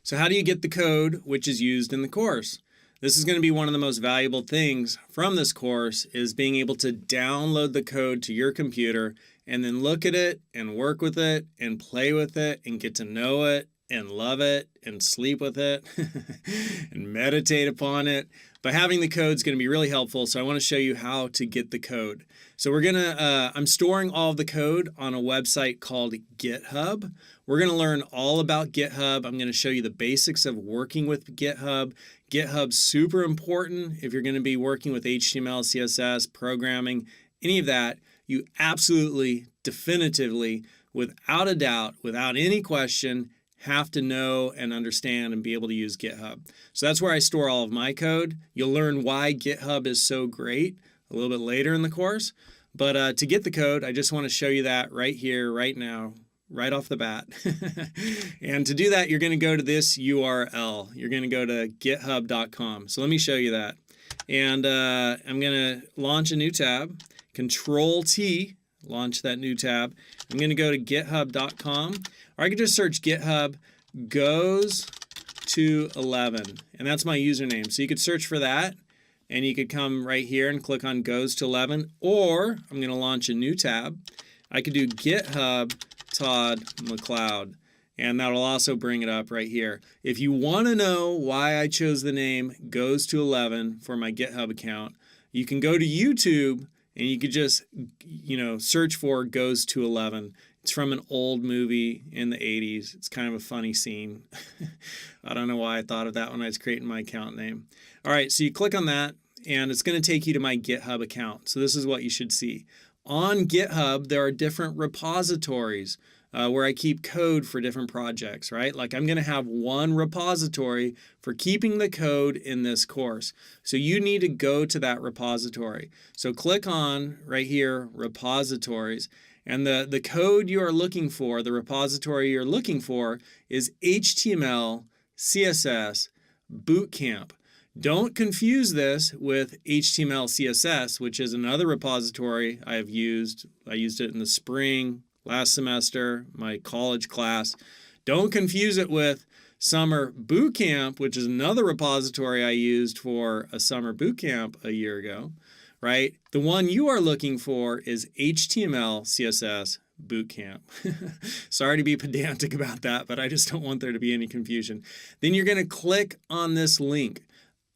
So how do you get the code which is used in the course? This is going to be one of the most valuable things from this course, is being able to download the code to your computer and then look at it and work with it and play with it and get to know it and love it and sleep with it and meditate upon it. But having the code is going to be really helpful, so I want to show you how to get the code. So I'm storing all of the code on a website called GitHub. We're going to learn all about GitHub. I'm going to show you the basics of working with GitHub. GitHub's super important if you're going to be working with HTML, CSS, programming, any of that. You absolutely, definitively, without a doubt, without any question, have to know and understand and be able to use GitHub. So that's where I store all of my code. You'll learn why GitHub is so great a little bit later in the course. But to get the code, I just want to show you that right here, right now, right off the bat. And to do that, you're going to go to this URL. You're going to go to github.com. So let me show you that. And I'm going to launch a new tab. Control T, launch that new tab. I'm going to go to github.com. Or I could just search GitHub goes to 11. And that's my username. So you could search for that. And you could come right here and click on goes to 11. Or I'm going to launch a new tab. I could do GitHub Todd McLeod, and that'll also bring it up right here. If you want to know why I chose the name goes to 11 for my GitHub account, you can go to YouTube and you could just, search for goes to 11. It's from an old movie in the 80s. It's kind of a funny scene. I don't know why I thought of that when I was creating my account name. All right, so you click on that and it's going to take you to my GitHub account. So this is what you should see. On GitHub, there are different repositories where I keep code for different projects, right? Like I'm going to have one repository for keeping the code in this course. So you need to go to that repository. So click on right here, repositories. And the code you are looking for, the repository you're looking for, is HTML, CSS, Bootcamp. Don't confuse this with HTML, CSS, which is another repository I've used. I used it in the spring, last semester, my college class. Don't confuse it with Summer Bootcamp, which is another repository I used for a summer bootcamp a year ago, right? The one you are looking for is HTML, CSS, Bootcamp. Sorry to be pedantic about that, but I just don't want there to be any confusion. Then you're going to click on this link.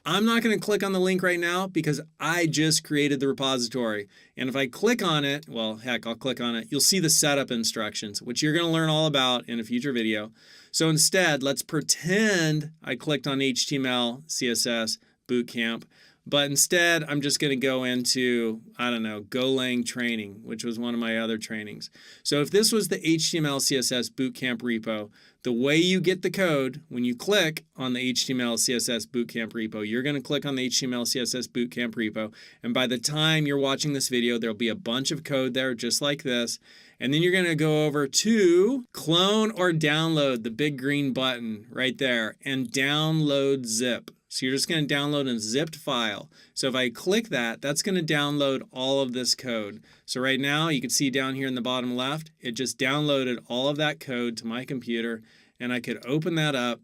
I'm not going to click on the link right now because I just created the repository. And if I click on it, well, heck, I'll click on it. You'll see the setup instructions, which you're going to learn all about in a future video. So instead, let's pretend I clicked on HTML, CSS, Bootcamp. But instead, I'm just going to go into, Golang training, which was one of my other trainings. So if this was the HTML, CSS Bootcamp repo, the way you get the code, when you click on the HTML, CSS Bootcamp repo, you're going to click on the HTML, CSS Bootcamp repo. And by the time you're watching this video, there'll be a bunch of code there just like this. And then you're going to go over to clone or download, the big green button right there, and download zip. So you're just going to download a zipped file. So if I click that, that's going to download all of this code. So right now you can see down here in the bottom left, it just downloaded all of that code to my computer, and I could open that up.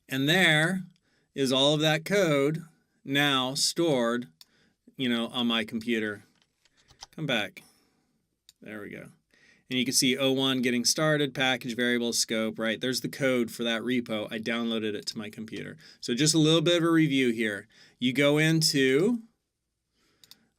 And there is all of that code now stored, on my computer. Come back. There we go. And you can see O1 getting started, package, variable, scope, right? There's the code for that repo. I downloaded it to my computer. So just a little bit of a review here. You go into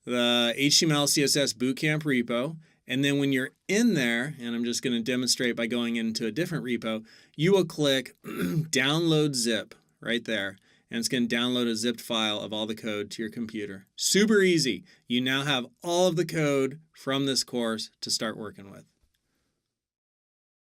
the HTML, CSS Bootcamp repo, and then when you're in there, and I'm just going to demonstrate by going into a different repo, you will click download zip right there. And it's going to download a zipped file of all the code to your computer. Super easy. You now have all of the code from this course to start working with.